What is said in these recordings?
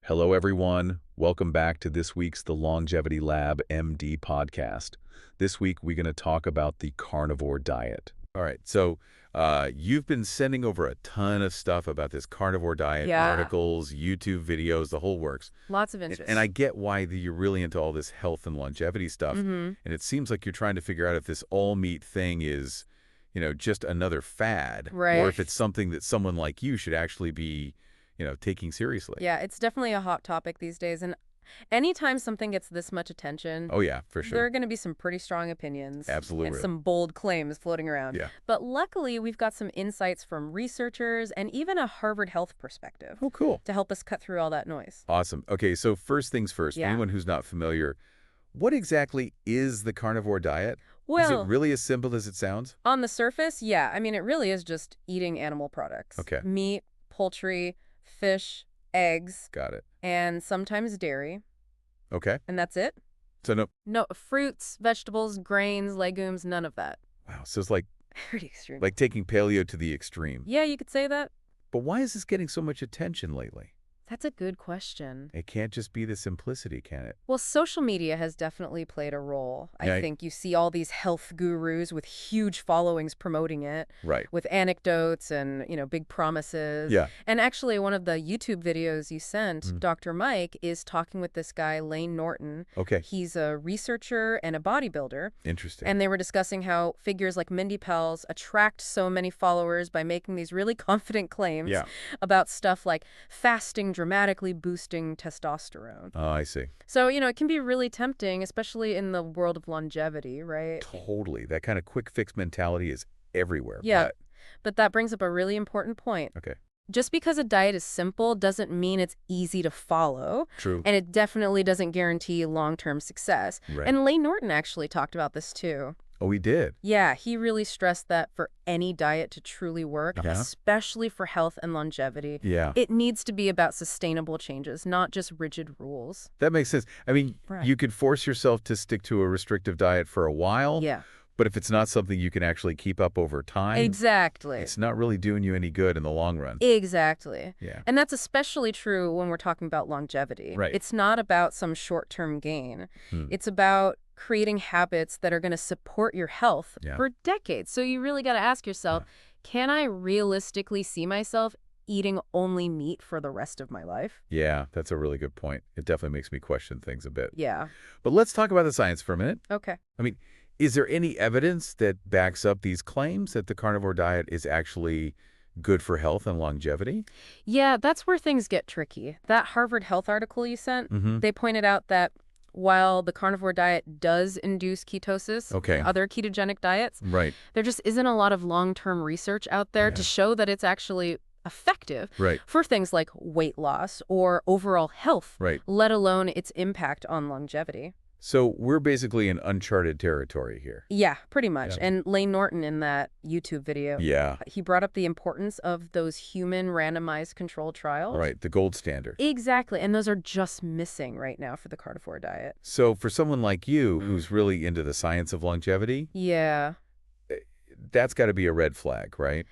Hello, everyone. Welcome back to this week's The Longevity Lab MD podcast. This week, we're going to talk about the carnivore diet. All right, so you've been sending over a ton of stuff about this carnivore diet, Yeah. articles, YouTube videos, the whole works. Lots of And, interest. and I get why you're really into all this health and longevity stuff. Mm-hmm. And it seems like you're trying to figure out if this all-meat thing is, just another fad. Right. Or if it's something that someone like you should actually be, taking seriously. Yeah, it's definitely a hot topic these days. And anytime something gets this much attention, Oh, yeah, for there are sure. going to be some pretty strong opinions. Absolutely. And some bold claims floating around. Yeah. But luckily, we've got some insights from researchers and even a Harvard Health perspective Oh, cool. to help us cut through all that noise. Awesome. Okay, so first things first, for Yeah. anyone who's not familiar, what exactly is the carnivore diet? Is Well, it really as simple as it sounds? on the surface, yeah. I mean, it really is just eating animal products. Okay. Meat, poultry, fish, eggs, Got it. and sometimes dairy. Okay. And that's it. So no, No fruits, vegetables, grains, legumes, none of that. wow, so it's like Pretty extreme. taking paleo to the extreme. Yeah, you could say that. But why is this getting so much attention lately? That's a good question. It can't just be the simplicity, can it? Well, social media has definitely played a role. Yeah, I think you see all these health gurus with huge followings promoting it, Right. with anecdotes and, big promises. Yeah. And actually, one of the YouTube videos you sent, Mhm. Dr. Mike, is talking with this guy, Lane Norton. Okay. He's a researcher and a bodybuilder. Interesting. And they were discussing how figures like Mindy Pell's attract so many followers by making these really confident claims Yeah. about stuff like fasting dramatically boosting testosterone. Oh, I see. So, it can be really tempting, especially in the world of longevity, right? Totally. That kind of quick fix mentality is everywhere. Yeah. But that brings up a really important point. Okay. Just because a diet is simple doesn't mean it's easy to follow, True. and it definitely doesn't guarantee long-term success. Right. And Lane Norton actually talked about this too. Oh, we did. Yeah, he really stressed that for any diet to truly work, Yeah. especially for health and longevity, Yeah. it needs to be about sustainable changes, not just rigid rules. That makes sense. I mean, Right. you could force yourself to stick to a restrictive diet for a while, Yeah, but if it's not something you can actually keep up over time, exactly. it's not really doing you any good in the long run. Exactly. Yeah. And that's especially true when we're talking about longevity. Right. It's not about some short-term gain. Hmm. It's about creating habits that are going to support your health Yeah. for decades. So you really got to ask yourself, can I realistically see myself eating only meat for the rest of my life? Yeah, that's a really good point. It definitely makes me question things a bit. Yeah. But let's talk about the science for a minute. Okay. I mean, is there any evidence that backs up these claims that the carnivore diet is actually good for health and longevity? Yeah, that's where things get tricky. That Harvard Health article you sent, Mm-hmm. they pointed out that while the carnivore diet does induce ketosis, Okay. other ketogenic diets, Right, there just isn't a lot of long-term research out there to Yeah. show that it's actually effective right, for things like weight loss or overall health, right. let alone its impact on longevity. So we're basically in uncharted territory here. Yeah, pretty much. Yeah. And Lane Norton in that YouTube video, Yeah, he brought up the importance of those human randomized controlled trials. right, the gold standard. Exactly. And those are just missing right now for the carnivore diet. So for someone like you who's really into the science of longevity, Yeah. that's got to be a red flag, right?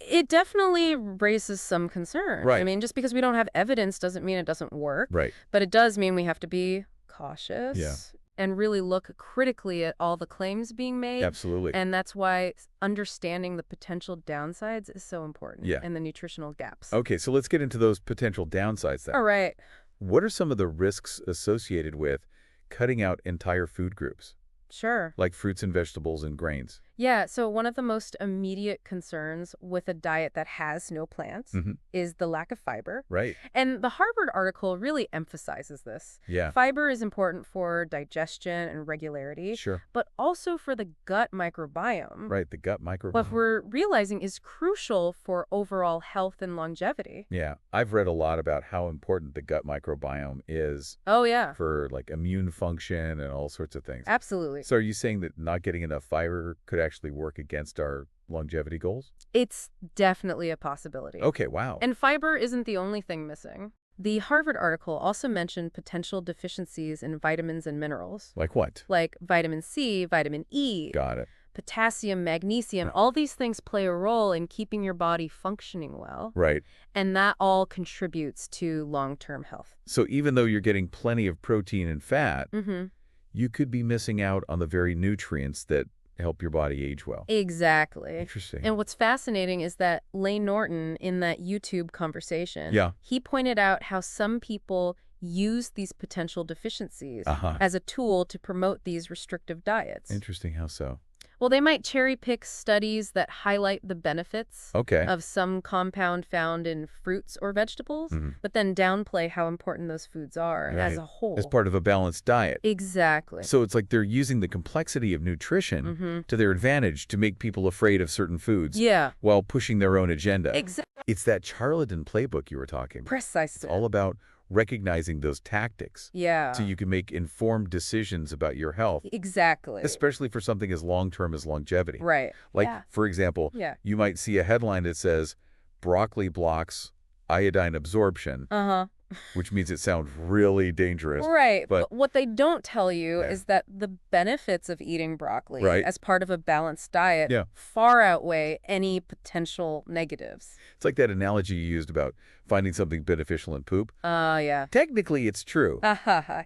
It definitely raises some concern. Right. I mean, just because we don't have evidence doesn't mean it doesn't work. Right. But it does mean we have to be cautious Yeah. and really look critically at all the claims being made. Absolutely. And that's why understanding the potential downsides is so important. Yeah. And the nutritional gaps. Okay, so let's get into those potential downsides then. All right. What are some of the risks associated with cutting out entire food groups, Sure. like fruits and vegetables and grains? Yeah, so one of the most immediate concerns with a diet that has no plants Mhm. is the lack of fiber. Right. And the Harvard article really emphasizes this. Yeah. Fiber is important for digestion and regularity, Sure. but also for the gut microbiome. Right, the gut microbiome. What we're realizing is crucial for overall health and longevity. Yeah, I've read a lot about how important the gut microbiome is Oh, yeah, for like immune function and all sorts of things. absolutely. So are you saying that not getting enough fiber could actually work against our longevity goals? It's definitely a possibility. Okay, wow. And fiber isn't the only thing missing. The Harvard article also mentioned potential deficiencies in vitamins and minerals, Like what? like vitamin C, vitamin E. Got it. potassium, magnesium, Yeah. all these things play a role in keeping your body functioning well. Right. And that all contributes to long-term health. So even though you're getting plenty of protein and fat, Mm-hmm. you could be missing out on the very nutrients that help your body age well. Exactly. Interesting. And what's fascinating is that Lane Norton, in that YouTube conversation, Yeah. he pointed out how some people use these potential deficiencies Uh-huh. as a tool to promote these restrictive diets. Interesting. How so? Well, they might cherry pick studies that highlight the benefits Okay. of some compound found in fruits or vegetables, Mhm. but then downplay how important those foods are as Right. a whole. As part of a balanced diet. Exactly. So it's like they're using the complexity of nutrition to their advantage to make people afraid of certain foods Yeah. while pushing their own agenda. Exactly. It's that charlatan playbook you were talking about. It's Precisely. all about recognizing those tactics Yeah. so you can make informed decisions about your health, Exactly. especially for something as long-term as longevity. Right. Like, Yeah. for example, Yeah. you might see a headline that says, broccoli blocks iodine absorption, Uh-huh. which means it sounds really dangerous. Right. But But what they don't tell you Yeah. is that the benefits of eating broccoli Right. as part of a balanced diet Yeah. far outweigh any potential negatives. it's like that analogy you used about finding something beneficial in poop. Yeah. Technically, it's true,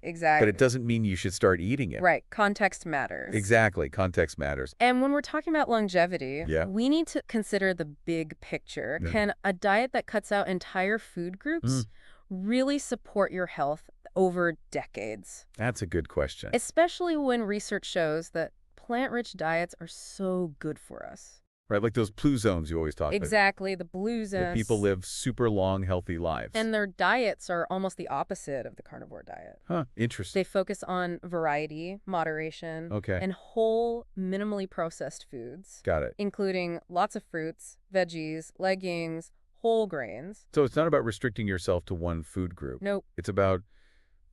Exactly. but it doesn't mean you should start eating it. Right. Context matters. Exactly. Context matters. And when we're talking about longevity, Yeah. we need to consider the big picture. Yeah. Can a diet that cuts out entire food groups really support your health over decades? That's a good question. Especially when research shows that plant-rich diets are so good for us. Right, like those blue zones you always talk about. Exactly, the blue That zones. people live super long, healthy lives. And their diets are almost the opposite of the carnivore diet. Huh, interesting. They focus on variety, moderation, Okay. and whole, minimally processed foods, Got it. including lots of fruits, veggies, legumes, whole grains. So it's not about restricting yourself to one food group. Nope. It's about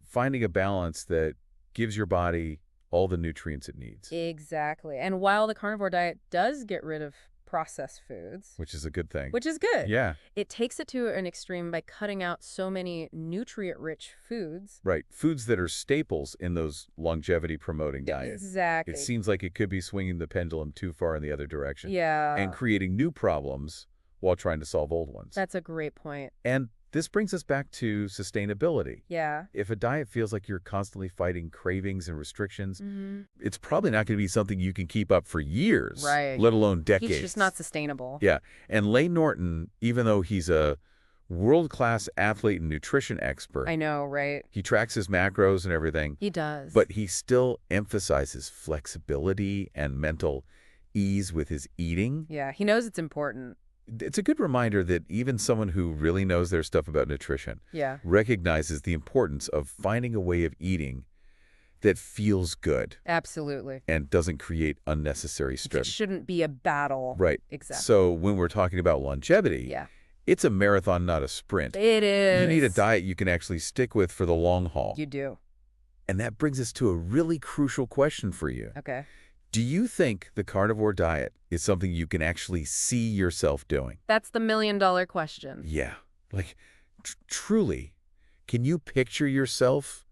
finding a balance that gives your body all the nutrients it needs, Exactly. And while the carnivore diet does get rid of processed foods, which is a good thing. which is good, Yeah, it takes it to an extreme by cutting out so many nutrient-rich foods. right. Foods that are staples in those longevity-promoting diets. Exactly. It seems like it could be swinging the pendulum too far in the other direction. Yeah. And creating new problems while trying to solve old ones. That's a great point. And this brings us back to sustainability. Yeah. If a diet feels like you're constantly fighting cravings and restrictions, Mm-hmm. it's probably not going to be something you can keep up for years, Right. let alone decades. It's just not sustainable. Yeah. And Lane Norton, even though he's a world-class athlete and nutrition expert, I know, right? he tracks his macros and everything, He does. but he still emphasizes flexibility and mental ease with his eating. yeah, he knows it's important. It's a good reminder that even someone who really knows their stuff about nutrition Yeah. recognizes the importance of finding a way of eating that feels good Absolutely. and doesn't create unnecessary It stress. shouldn't be a battle. Right. Exactly. So when we're talking about longevity, Yeah. it's a marathon, not a sprint. It is. You need a diet you can actually stick with for the long haul. You do. And that brings us to a really crucial question for you. Okay. Do you think the carnivore diet is something you can actually see yourself doing? That's the million-dollar question. Yeah. Like, truly, can you picture yourself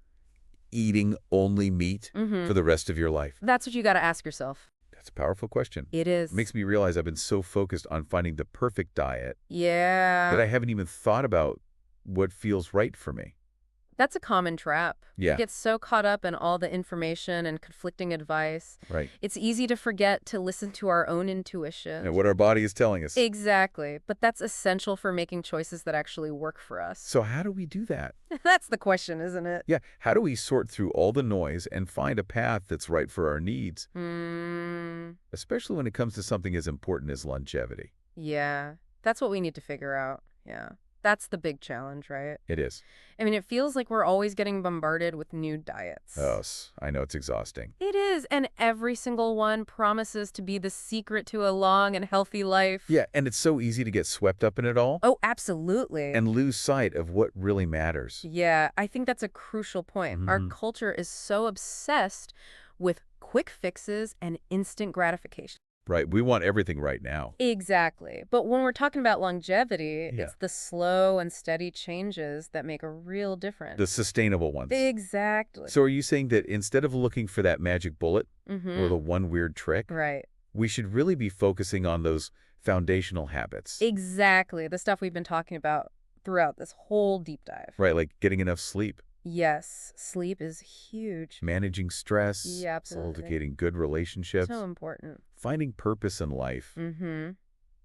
eating only meat Mm-hmm. for the rest of your life? That's what you got to ask yourself. That's a powerful question. It is. It makes me realize I've been so focused on finding the perfect diet Yeah. that I haven't even thought about what feels right for me. That's a common trap. Yeah. We get so caught up in all the information and conflicting advice. Right. It's easy to forget to listen to our own intuition. And what our body is telling us. Exactly. But that's essential for making choices that actually work for us. So how do we do that? That's the question, isn't it? Yeah. How do we sort through all the noise and find a path that's right for our needs, especially when it comes to something as important as longevity? Yeah. That's what we need to figure out. Yeah. That's the big challenge, right? It is. I mean, it feels like we're always getting bombarded with new diets. Oh, I know it's exhausting. It is, and every single one promises to be the secret to a long and healthy life. Yeah, and it's so easy to get swept up in it all Oh, absolutely. and lose sight of what really matters. Yeah, I think that's a crucial point. Our Mhm. culture is so obsessed with quick fixes and instant gratification. Right. We want everything right now. Exactly. But when we're talking about longevity, Yeah. it's the slow and steady changes that make a real difference. The sustainable ones. Exactly. So are you saying that instead of looking for that magic bullet or Mm-hmm. the one weird trick, Right. we should really be focusing on those foundational habits. Exactly. The stuff we've been talking about throughout this whole deep dive. Right, like getting enough sleep, Yes, sleep is huge. managing stress, Yeah, absolutely. cultivating good relationships, So important. finding purpose in life, Mm-hmm.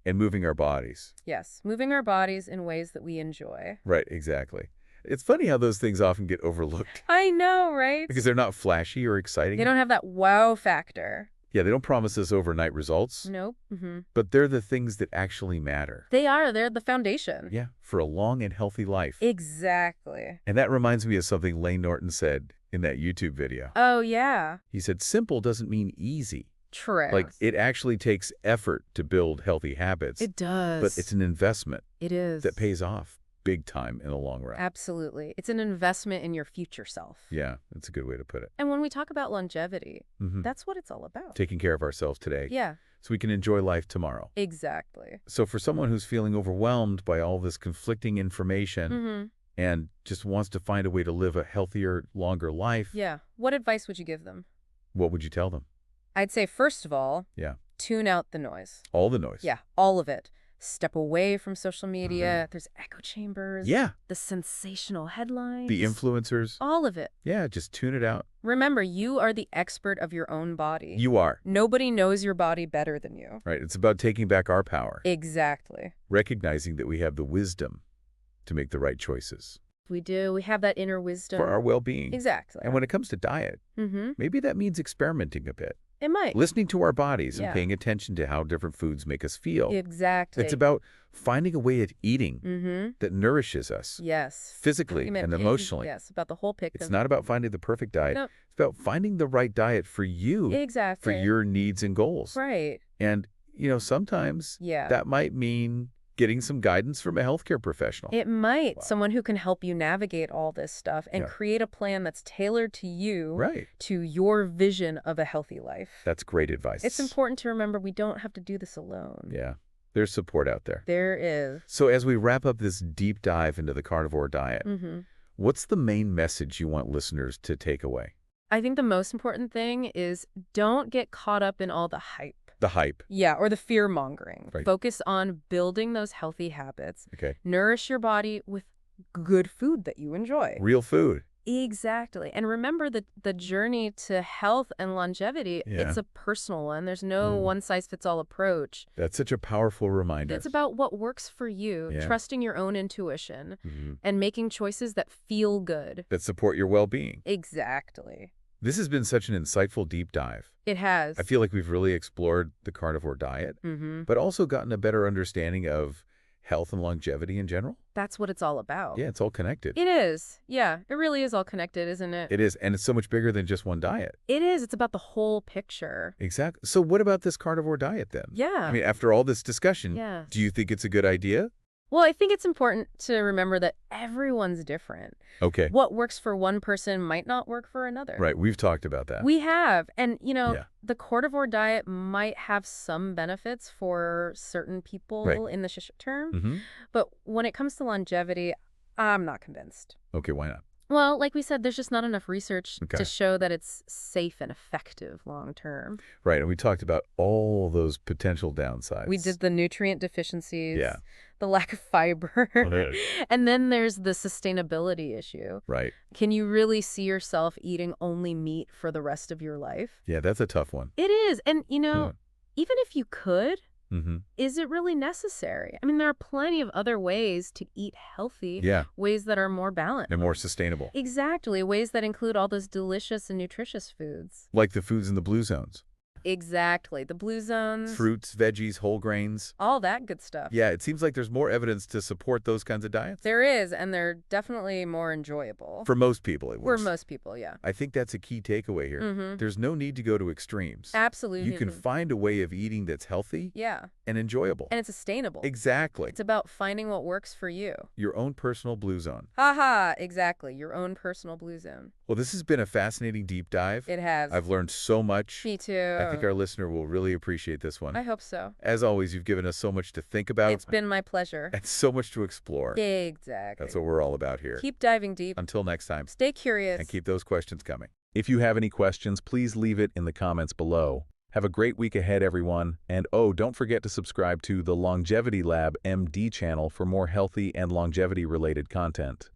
and moving our bodies. Yes, moving our bodies in ways that we enjoy. Right, exactly. It's funny how those things often get overlooked I know, right? because they're not flashy or They exciting. don't have that wow factor. Yeah, they don't promise us overnight results, Nope. Mm-hmm. but they're the things that actually matter. They are. They're the foundation. Yeah, for a long and healthy life. Exactly. And that reminds me of something Lane Norton said in that YouTube video. Oh, yeah. He said, simple doesn't mean easy. True. Like, it actually takes effort to build healthy habits, It does. but it's an investment It is. that pays off big time in the long run. Absolutely. It's an investment in your future self. Yeah, that's a good way to put it. And when we talk about longevity, Mhm. that's what it's all about. Taking care of ourselves today Yeah, so we can enjoy life tomorrow. exactly. So for someone who's feeling overwhelmed by all this conflicting information Mm-hmm. and just wants to find a way to live a healthier, longer life, Yeah. What advice would you give them? what would you tell them? I'd say, first of all, Yeah, tune out the noise. all the noise. Yeah, all of it. Step away from social media. There's echo chambers. Yeah, The sensational headlines. the influencers. All of it. Yeah, just tune it out. Remember, you are the expert of your own body. You are. Nobody knows your body better than you. Right, it's about taking back our power, Exactly. recognizing that we have the wisdom to make the right choices We do. We have that inner wisdom. for our well-being. Exactly. And when it comes to diet, Mm-hmm. maybe that means experimenting a bit, It might. listening to our bodies Yeah. and paying attention to how different foods make us feel. Exactly. It's about finding a way of eating Mm-hmm. that nourishes us Yes. physically You meant and pig. emotionally. Yes, about the whole picture. It's not about finding the perfect diet. No. It's about finding the right diet for you, for Exactly. your needs and goals. Right. And, sometimes Yeah. that might mean getting some guidance from a healthcare professional. It might. Wow. Someone who can help you navigate all this stuff and Yeah. create a plan that's tailored to you, Right. to your vision of a healthy life. That's great advice. It's important to remember we don't have to do this alone. Yeah. There's support out there. There is. So as we wrap up this deep dive into the carnivore diet, Mm-hmm. what's the main message you want listeners to take away? I think the most important thing is don't get caught up in all the hype. The hype. Yeah, or the fear-mongering. Right. Focus on building those healthy habits. Okay. Nourish your body with good food that you enjoy. Real food. Exactly. And remember that the journey to health and longevity, Yeah. it's a personal one. There's no one-size-fits-all approach. That's such a powerful reminder. It's about what works for you, Yeah. trusting your own intuition, Mhm. and making choices that feel good. That support your well-being. Exactly. This has been such an insightful deep dive. It has. I feel like we've really explored the carnivore diet, Mm-hmm. but also gotten a better understanding of health and longevity in general. That's what it's all about. Yeah, it's all connected. It is. Yeah, it really is all connected, isn't it? It is, and it's so much bigger than just one diet. It is. It's about the whole picture. Exactly. So what about this carnivore diet then? Yeah. I mean, after all this discussion, Yeah. do you think it's a good idea? Well, I think it's important to remember that everyone's different. Okay. What works for one person might not work for another. Right. We've talked about that. We have. And, Yeah. the carnivore diet might have some benefits for certain people Right. in the short term. Mm-hmm. But when it comes to longevity, I'm not convinced. Okay, why not? Well, like we said, there's just not enough research Okay. to show that it's safe and effective long term. Right, and we talked about all those potential downsides. We did the nutrient deficiencies, Yeah. the lack of fiber, Okay. and then there's the sustainability issue. Right. Can you really see yourself eating only meat for the rest of your life? Yeah, that's a tough one. It is. And, Yeah. even if you could, Mm-hmm. is it really necessary? I mean, there are plenty of other ways to eat healthy, Yeah, ways that are more balanced. and more sustainable. Exactly, ways that include all those delicious and nutritious foods. Like the foods in the blue zones. Exactly, the blue zones, Fruits, veggies, whole grains. all that good stuff. Yeah, it seems like there's more evidence to support those kinds of diets. There is, and they're definitely more enjoyable. For most people, it For was. most people, yeah. I think that's a key takeaway here. Mm-hmm. There's no need to go to extremes. Absolutely. You can find a way of eating that's healthy Yeah, and enjoyable. and it's sustainable. Exactly. It's about finding what works for you. Your own personal blue zone. Haha, exactly, your own personal blue zone. Well, this has been a fascinating deep dive. It has. I've learned so much. Me too. I think our listener will really appreciate this one. I hope so. As always, you've given us so much to think about It's been my pleasure. and so much to explore. Exactly. That's what we're all about here. Keep diving deep. Until next time, Stay curious. and keep those questions coming. If you have any questions, please leave it in the comments below. Have a great week ahead, everyone. And oh, don't forget to subscribe to the Longevity Lab MD channel for more healthy and longevity-related content.